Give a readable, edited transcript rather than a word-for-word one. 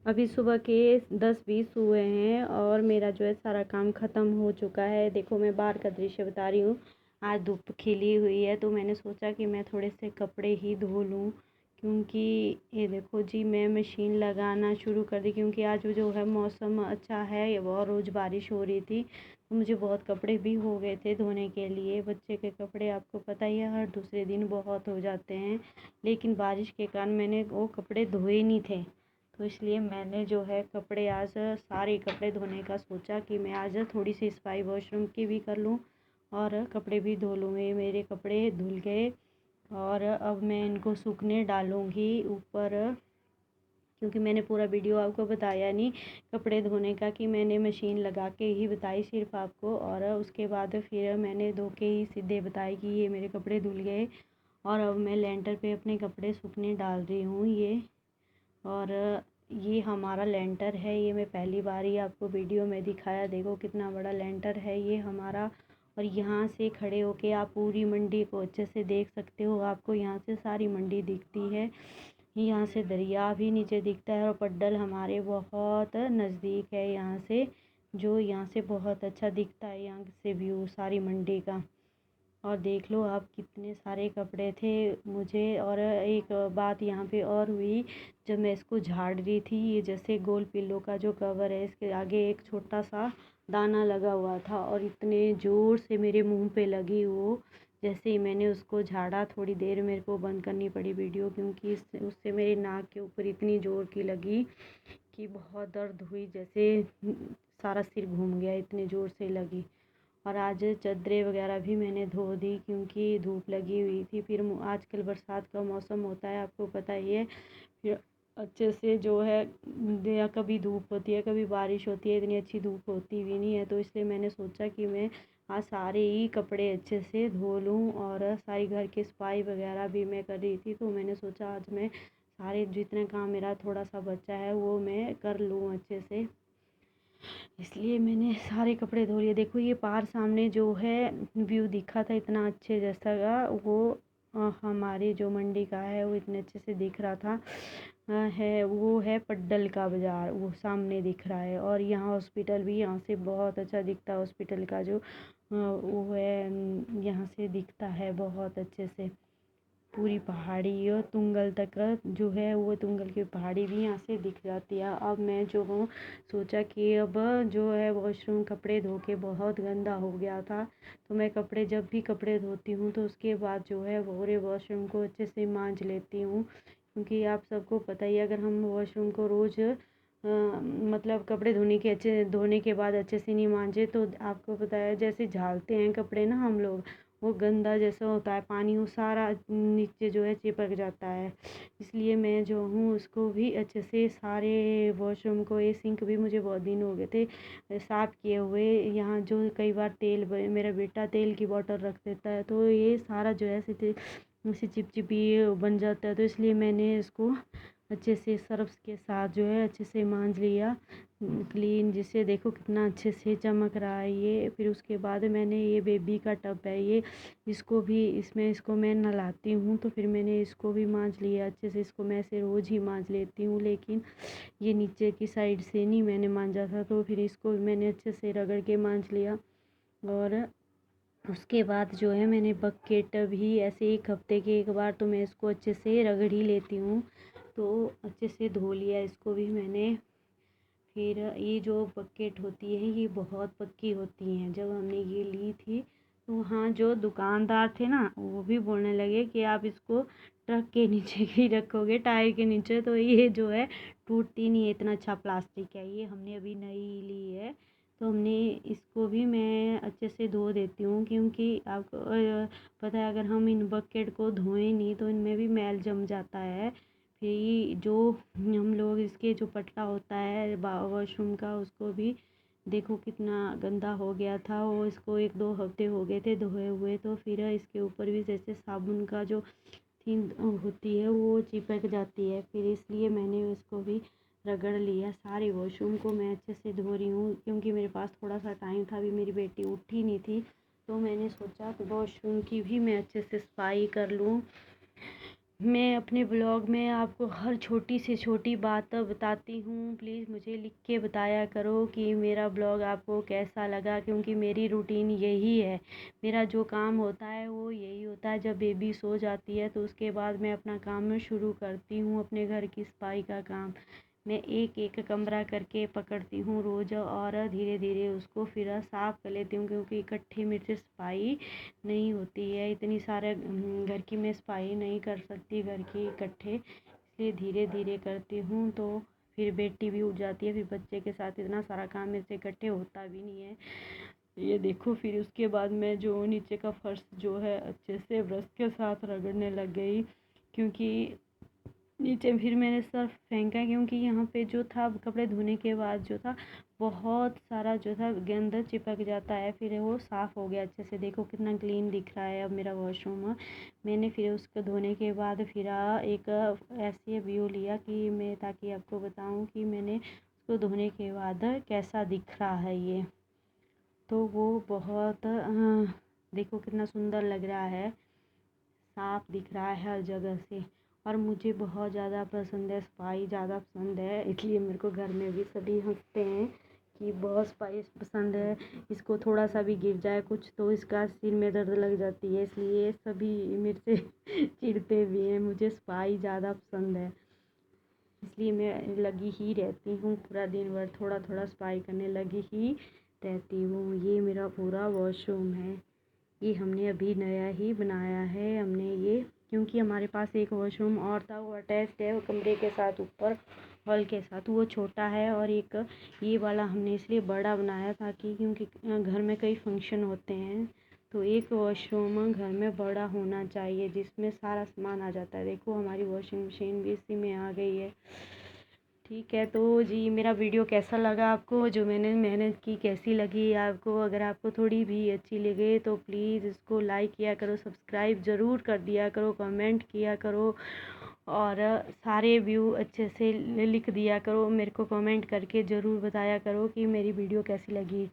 अभी सुबह के 10-20 हुए हैं और मेरा जो है सारा काम ख़त्म हो चुका है। देखो मैं बाहर का दृश्य बता रही हूँ। आज धूप खिली हुई है तो मैंने सोचा कि मैं थोड़े से कपड़े ही धो लूँ, क्योंकि ये देखो जी मैं मशीन लगाना शुरू कर दी, क्योंकि आज जो है मौसम अच्छा है और रोज़ बारिश हो रही थी तो मुझे बहुत कपड़े भी हो गए थे धोने के लिए। बच्चे के कपड़े आपको पता ही है हर दूसरे दिन बहुत हो जाते हैं, लेकिन बारिश के कारण मैंने वो कपड़े धोए नहीं थे, तो इसलिए मैंने जो है कपड़े आज सारे कपड़े धोने का सोचा कि मैं आज थोड़ी सी सफाई वॉशरूम की भी कर लूँ और कपड़े भी धो लूँ। ये मेरे कपड़े धुल गए और अब मैं इनको सूखने डालूँगी ऊपर, क्योंकि मैंने पूरा वीडियो आपको बताया नहीं कपड़े धोने का, कि मैंने मशीन लगा के ही बताई सिर्फ आपको, और उसके बाद फिर मैंने धो के ही सीधे बताई कि ये मेरे कपड़े धुल गए और अब मैं लेंटर पे अपने कपड़े सूखने डाल रही हूँ। और ये हमारा लेंटर है, ये मैं पहली बार ही आपको वीडियो में दिखाया। देखो कितना बड़ा लेंटर है ये हमारा, और यहाँ से खड़े होके आप पूरी मंडी को अच्छे से देख सकते हो। आपको यहाँ से सारी मंडी दिखती है, यहाँ से दरिया भी नीचे दिखता है और पड्डल हमारे बहुत नज़दीक है यहाँ से, जो यहाँ से बहुत अच्छा दिखता है यहाँ से व्यू सारी मंडी का। और देख लो आप कितने सारे कपड़े थे मुझे। और एक बात यहाँ पे और हुई, जब मैं इसको झाड़ रही थी, ये जैसे गोल पिल्लो का जो कवर है इसके आगे एक छोटा सा दाना लगा हुआ था और इतने ज़ोर से मेरे मुंह पे लगी वो। जैसे ही मैंने उसको झाड़ा थोड़ी देर मेरे को बंद करनी पड़ी वीडियो, क्योंकि उससे मेरे नाक के ऊपर इतनी ज़ोर की लगी कि बहुत दर्द हुई, जैसे सारा सिर घूम गया इतने ज़ोर से लगी। और आज चादरें वगैरह भी मैंने धो दी क्योंकि धूप लगी हुई थी। फिर आजकल बरसात का मौसम होता है आपको पता ही है, फिर अच्छे से जो है या कभी धूप होती है कभी बारिश होती है, इतनी अच्छी धूप होती भी नहीं है, तो इसलिए मैंने सोचा कि मैं आज सारे ही कपड़े अच्छे से धो लूँ। और सारी घर की सफाई वगैरह भी मैं कर रही थी, तो मैंने सोचा आज मैं सारे जितने काम मेरा थोड़ा सा बचा है वो मैं कर लूँ अच्छे से, इसलिए मैंने सारे कपड़े धो लिए। देखो ये बाहर सामने जो है व्यू दिखा था इतना अच्छे जैसा का, वो हमारी जो मंडी का है वो इतने अच्छे से दिख रहा था, है वो है पड्डल का बाज़ार, वो सामने दिख रहा है। और यहाँ हॉस्पिटल भी यहाँ से बहुत अच्छा दिखता है, हॉस्पिटल का जो वो है यहाँ से दिखता है बहुत अच्छे से। पूरी पहाड़ी और तुंगल तक जो है वो तुंगल की पहाड़ी भी यहाँ से दिख जाती है। अब मैं जो हूँ सोचा कि अब जो है वॉशरूम कपड़े धो के बहुत गंदा हो गया था, तो मैं कपड़े जब भी कपड़े धोती हूँ तो उसके बाद जो है पूरे वॉशरूम को अच्छे से मांज लेती हूँ, क्योंकि आप सबको पता ही है अगर हम वॉशरूम को रोज़ मतलब कपड़े धोने के बाद अच्छे से नहीं मांजे तो आपको पता है जैसे झाड़ते हैं कपड़े ना हम लोग, वो गंदा जैसा होता है, पानी वो सारा नीचे जो है चिपक जाता है। इसलिए मैं जो हूँ उसको भी अच्छे से सारे वॉशरूम को, ये सिंक भी मुझे बहुत दिन हो गए थे साफ़ किए हुए। यहाँ जो कई बार मेरा बेटा तेल की बोतल रख देता है तो ये सारा जो है ऐसे चिपचिपी बन जाता है, तो इसलिए मैंने इसको अच्छे से सर्फ के साथ जो है अच्छे से मांज लिया क्लीन, जिससे देखो कितना अच्छे से चमक रहा है ये। फिर उसके बाद मैंने ये बेबी का टब है ये, इसको मैं नहलाती हूँ, तो फिर मैंने इसको भी मांज लिया अच्छे से। इसको मैं ऐसे रोज़ ही मांज लेती हूँ, लेकिन ये नीचे की साइड से नहीं मैंने मांजा था, तो फिर इसको मैंने अच्छे से रगड़ के मांज लिया। और उसके बाद जो है मैंने बकेट भी ऐसे 1 हफ्ते के एक बार तो मैं इसको अच्छे से रगड़ ही लेती हूँ, तो अच्छे से धो लिया इसको भी मैंने। फिर ये जो बकेट होती है ये बहुत पक्की होती हैं, जब हमने ये ली थी तो वहाँ जो दुकानदार थे ना वो भी बोलने लगे कि आप इसको ट्रक के नीचे ही रखोगे, टायर के नीचे, तो ये जो है टूटती नहीं है, इतना अच्छा प्लास्टिक है ये, हमने अभी नई ली है। तो हमने इसको भी मैं अच्छे से धो देती हूँ, क्योंकि आपको पता है अगर हम इन बकेट को धोएं नहीं तो इनमें भी मैल जम जाता है। फिर जो हम लोग इसके जो पटला होता है वॉशरूम का उसको भी देखो कितना गंदा हो गया था, वो इसको 1-2 हफ्ते हो गए थे धोए हुए, तो फिर इसके ऊपर भी जैसे साबुन का जो थीन होती है वो चिपक जाती है, फिर इसलिए मैंने उसको भी रगड़ लिया। सारे वॉशरूम को मैं अच्छे से धो रही हूँ, क्योंकि मेरे पास थोड़ा सा टाइम था, अभी मेरी बेटी उठी नहीं थी, तो मैंने सोचा वॉशरूम की भी मैं अच्छे से सफाई कर लूँ। मैं अपने ब्लॉग में आपको हर छोटी से छोटी बात बताती हूँ। प्लीज़ मुझे लिख के बताया करो कि मेरा ब्लॉग आपको कैसा लगा, क्योंकि मेरी रूटीन यही है। मेरा जो काम होता है वो यही होता है। जब बेबी सो जाती है तो उसके बाद मैं अपना काम शुरू करती हूँ, अपने घर की सफाई का काम। मैं एक एक कमरा करके पकड़ती हूँ रोज़, और धीरे धीरे उसको फिर साफ़ कर लेती हूँ, क्योंकि इकट्ठे मेरे से सफाई नहीं होती है। इतनी सारे घर की मैं सफाई नहीं कर सकती घर की इकट्ठे, इसलिए धीरे धीरे करती हूँ। तो फिर बेटी भी उठ जाती है, फिर बच्चे के साथ इतना सारा काम मेरे से इकट्ठे होता भी नहीं है। ये देखो, फिर उसके बाद मैं जो नीचे का फर्श जो है अच्छे से ब्रश के साथ रगड़ने लग गई, क्योंकि नीचे फिर मैंने सर्फ फेंका, क्योंकि यहाँ पे जो था कपड़े धोने के बाद जो था बहुत सारा जो था गंदा चिपक जाता है। फिर वो साफ़ हो गया अच्छे से, देखो कितना क्लीन दिख रहा है अब मेरा वॉशरूम। मैंने फिर उसको धोने के बाद फिर एक ऐसे व्यू लिया कि मैं, ताकि आपको बताऊं कि मैंने उसको धोने के बाद कैसा दिख रहा है ये। तो वो बहुत देखो कितना सुंदर लग रहा है, साफ दिख रहा है हर जगह से। और मुझे बहुत ज़्यादा पसंद है, सफाई ज़्यादा पसंद है, इसलिए मेरे को घर में भी सभी हंसते हैं कि बहुत सफाई पसंद है। इसको थोड़ा सा भी गिर जाए कुछ तो इसका सिर में दर्द लग जाती है, इसलिए सभी मेरे से चिढ़ते भी हैं। मुझे सफाई ज़्यादा पसंद है, इसलिए मैं लगी ही रहती हूँ पूरा दिन भर, थोड़ा थोड़ा सफाई करने लगी ही रहती हूँ। ये मेरा पूरा वॉशरूम है, ये हमने अभी नया ही बनाया है हमने ये, क्योंकि हमारे पास एक वॉशरूम और था, वो अटैच्ड है वो कमरे के साथ, ऊपर हॉल के साथ, वो छोटा है। और एक ये वाला हमने इसलिए बड़ा बनाया था कि क्योंकि घर में कई फंक्शन होते हैं, तो एक वॉशरूम घर में बड़ा होना चाहिए जिसमें सारा सामान आ जाता है। देखो हमारी वॉशिंग मशीन भी इसी में आ गई है। ठीक है, तो जी मेरा वीडियो कैसा लगा आपको, जो मैंने मेहनत की कैसी लगी आपको। अगर आपको थोड़ी भी अच्छी लगे तो प्लीज़ इसको लाइक किया करो, सब्सक्राइब ज़रूर कर दिया करो, कमेंट किया करो, और सारे व्यू अच्छे से लिख दिया करो। मेरे को कमेंट करके ज़रूर बताया करो कि मेरी वीडियो कैसी लगी।